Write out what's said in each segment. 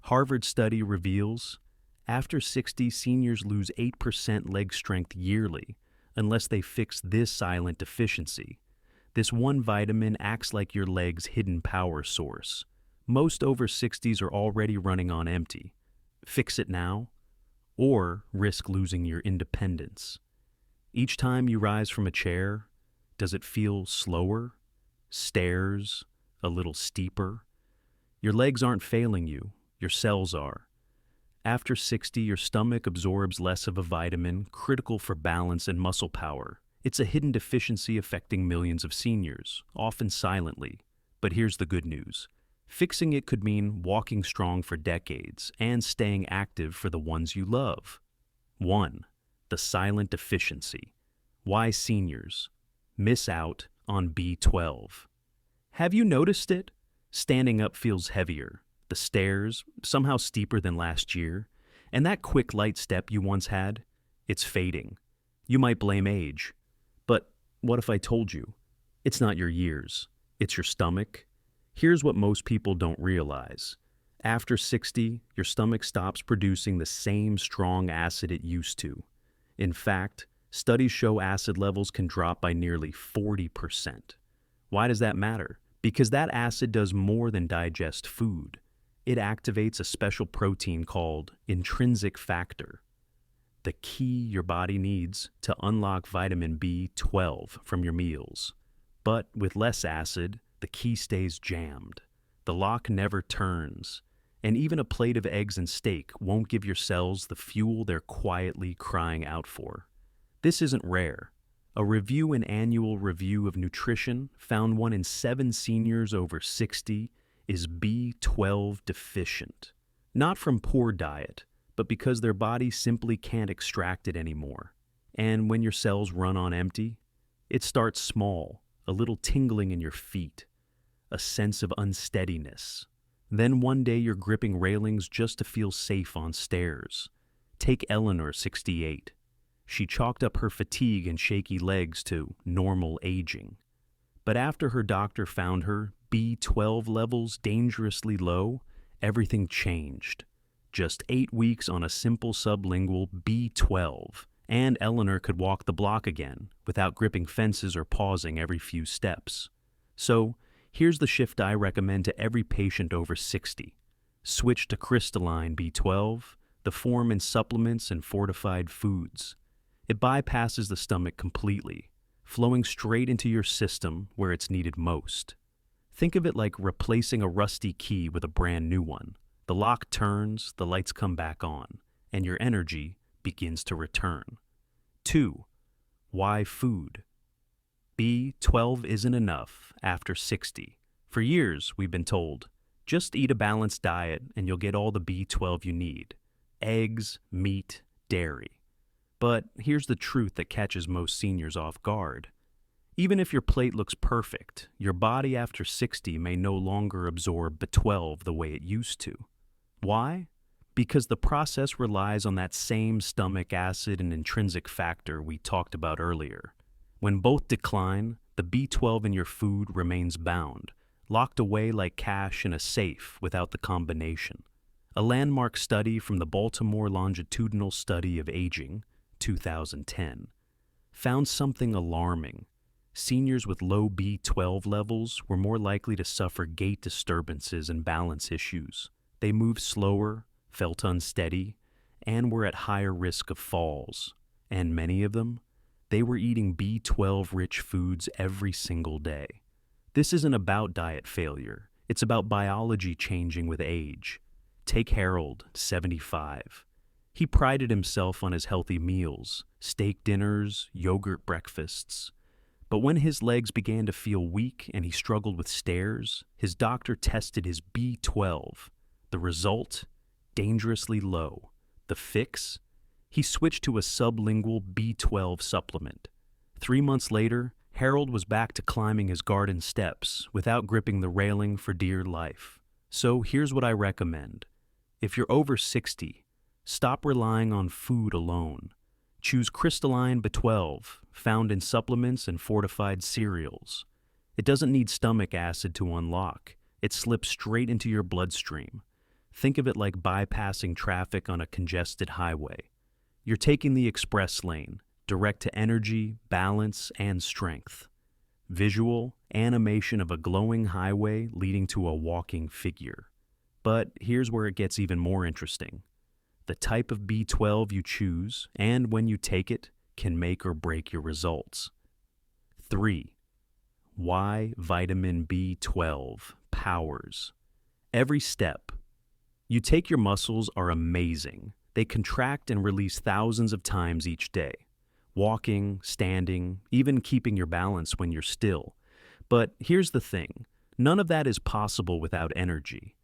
Harvard study reveals after 60, seniors lose 8% leg strength yearly unless they fix this silent deficiency. This one vitamin acts like your leg's hidden power source. Most over 60s are already running on empty. Fix it now, or risk losing your independence. Each time you rise from a chair, does it feel slower? Stairs, a little steeper? Your legs aren't failing you, your cells are. After 60, your stomach absorbs less of a vitamin critical for balance and muscle power. It's a hidden deficiency affecting millions of seniors, often silently. But here's the good news. Fixing it could mean walking strong for decades and staying active for the ones you love. 1. The silent deficiency. Why seniors miss out on B12. Have you noticed it? Standing up feels heavier. The stairs, somehow steeper than last year. And that quick light step you once had, it's fading. You might blame age. But what if I told you? It's not your years. It's your stomach. Here's what most people don't realize. After 60, your stomach stops producing the same strong acid it used to. In fact, studies show acid levels can drop by nearly 40%. Why does that matter? Because that acid does more than digest food. It activates a special protein called intrinsic factor, the key your body needs to unlock vitamin B12 from your meals. But with less acid, the key stays jammed. The lock never turns, and even a plate of eggs and steak won't give your cells the fuel they're quietly crying out for. This isn't rare. An annual review of nutrition found 1 in 7 seniors over 60 is B12 deficient. Not from poor diet, but because their body simply can't extract it anymore. And when your cells run on empty, it starts small, a little tingling in your feet, a sense of unsteadiness. Then one day you're gripping railings just to feel safe on stairs. Take Eleanor, 68. She chalked up her fatigue and shaky legs to normal aging. But after her doctor found her B12 levels dangerously low, everything changed. Just 8 weeks on a simple sublingual B12, and Eleanor could walk the block again without gripping fences or pausing every few steps. So, here's the shift I recommend to every patient over 60. Switch to crystalline B12, the form in supplements and fortified foods. It bypasses the stomach completely, flowing straight into your system where it's needed most. Think of it like replacing a rusty key with a brand new one. The lock turns, the lights come back on, and your energy begins to return. 2. Why food? B12 isn't enough after 60. For years, we've been told, just eat a balanced diet and you'll get all the B12 you need. Eggs, meat, dairy. But here's the truth that catches most seniors off guard. Even if your plate looks perfect, your body after 60 may no longer absorb B12 the way it used to. Why? Because the process relies on that same stomach acid and intrinsic factor we talked about earlier. When both decline, the B12 in your food remains bound, locked away like cash in a safe without the combination. A landmark study from the Baltimore Longitudinal Study of Aging, 2010, found something alarming. Seniors with low B12 levels were more likely to suffer gait disturbances and balance issues. They moved slower, felt unsteady, and were at higher risk of falls. And many of them, they were eating B12-rich foods every single day. This isn't about diet failure. It's about biology changing with age. Take Harold, 75. He prided himself on his healthy meals, steak dinners, yogurt breakfasts. But when his legs began to feel weak and he struggled with stairs, his doctor tested his B12. The result? Dangerously low. The fix? He switched to a sublingual B12 supplement. 3 months later, Harold was back to climbing his garden steps without gripping the railing for dear life. So here's what I recommend. If you're over 60, stop relying on food alone. Choose crystalline B12, found in supplements and fortified cereals. It doesn't need stomach acid to unlock. It slips straight into your bloodstream. Think of it like bypassing traffic on a congested highway. You're taking the express lane, direct to energy, balance, and strength. Visual, animation of a glowing highway leading to a walking figure. But here's where it gets even more interesting. The type of B12 you choose, and when you take it, can make or break your results. 3. Why vitamin B12 powers. Every step you take, your muscles are amazing. They contract and release thousands of times each day. Walking, standing, even keeping your balance when you're still. But here's the thing, none of that is possible without energy.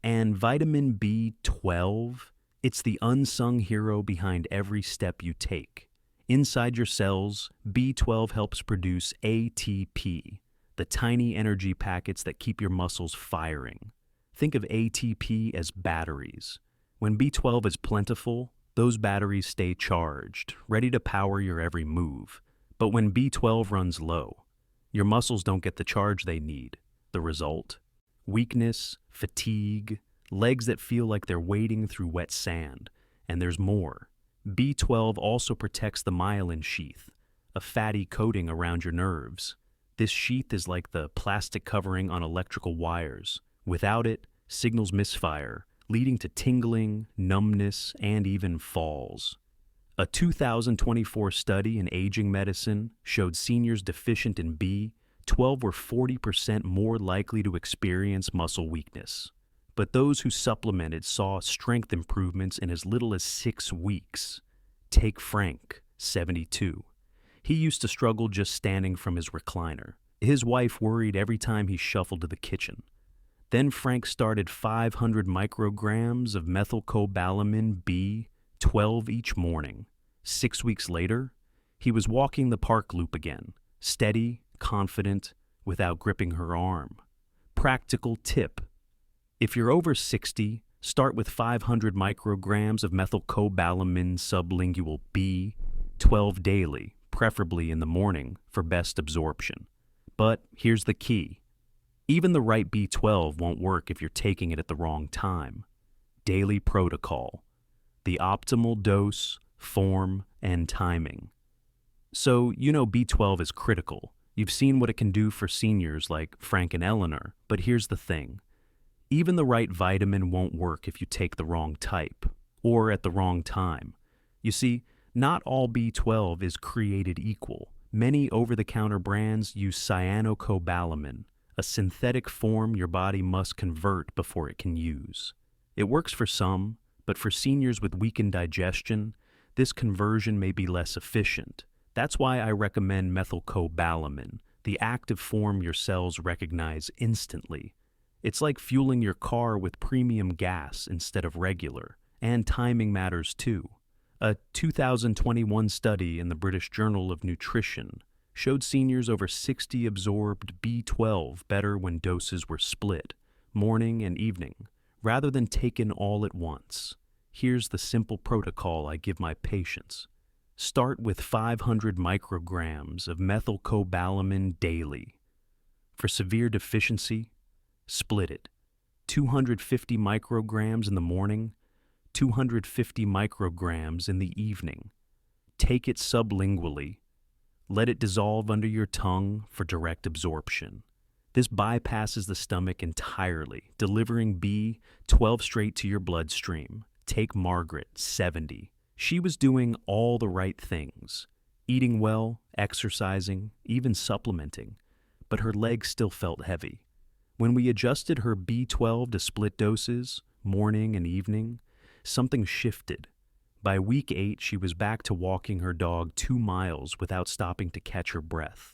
And vitamin B12, it's the unsung hero behind every step you take. Inside your cells, B12 helps produce ATP, the tiny energy packets that keep your muscles firing. Think of ATP as batteries. When B12 is plentiful, those batteries stay charged, ready to power your every move. But when B12 runs low, your muscles don't get the charge they need. The result? Weakness, fatigue, legs that feel like they're wading through wet sand. And there's more. B12 also protects the myelin sheath, a fatty coating around your nerves. This sheath is like the plastic covering on electrical wires. Without it, signals misfire, leading to tingling, numbness, and even falls. A 2024 study in aging medicine showed seniors deficient in B12 were 40% more likely to experience muscle weakness. But those who supplemented saw strength improvements in as little as 6 weeks. Take Frank, 72. He used to struggle just standing from his recliner. His wife worried every time he shuffled to the kitchen. Then Frank started 500 micrograms of methylcobalamin B12 each morning. 6 weeks later, he was walking the park loop again, steady, confident, without gripping her arm. Practical tip. If you're over 60, start with 500 micrograms of methylcobalamin sublingual B12 daily, preferably in the morning, for best absorption. But here's the key. Even the right B12 won't work if you're taking it at the wrong time. Daily protocol. The optimal dose, form, and timing. So, you know B12 is critical. You've seen what it can do for seniors like Frank and Eleanor, but here's the thing. Even the right vitamin won't work if you take the wrong type, or at the wrong time. You see, not all B12 is created equal. Many over-the-counter brands use cyanocobalamin, a synthetic form your body must convert before it can use. It works for some, but for seniors with weakened digestion, this conversion may be less efficient. That's why I recommend methylcobalamin, the active form your cells recognize instantly. It's like fueling your car with premium gas instead of regular, and timing matters too. A 2021 study in the British Journal of Nutrition showed seniors over 60 absorbed B12 better when doses were split, morning and evening, rather than taken all at once. Here's the simple protocol I give my patients. Start with 500 micrograms of methylcobalamin daily. For severe deficiency, split it. 250 micrograms in the morning, 250 micrograms in the evening. Take it sublingually. Let it dissolve under your tongue for direct absorption. This bypasses the stomach entirely, delivering B12 straight to your bloodstream. Take Margaret, 70. She was doing all the right things, eating well, exercising, even supplementing, but her legs still felt heavy. When we adjusted her B12 to split doses, morning and evening, something shifted. By week 8, she was back to walking her dog 2 miles without stopping to catch her breath.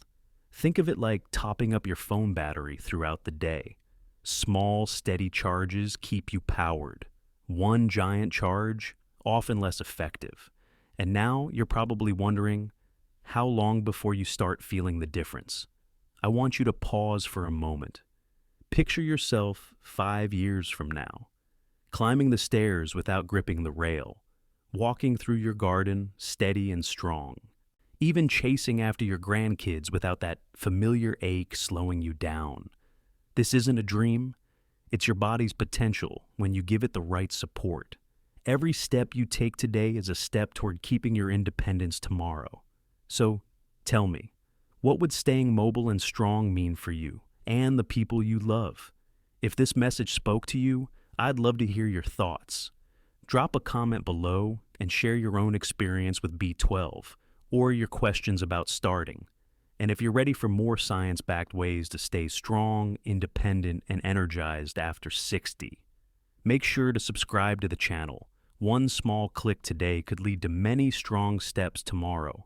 Think of it like topping up your phone battery throughout the day. Small, steady charges keep you powered. One giant charge, often less effective. And now you're probably wondering, how long before you start feeling the difference? I want you to pause for a moment. Picture yourself 5 years from now, climbing the stairs without gripping the rail, walking through your garden steady and strong, even chasing after your grandkids without that familiar ache slowing you down. This isn't a dream, It's your body's potential when you give it the right support. Every step you take today is a step toward keeping your independence tomorrow. So, tell me, what would staying mobile and strong mean for you and the people you love? If this message spoke to you, I'd love to hear your thoughts. Drop a comment below and share your own experience with B12 or your questions about starting. And if you're ready for more science-backed ways to stay strong, independent, and energized after 60, make sure to subscribe to the channel. One small click today could lead to many strong steps tomorrow.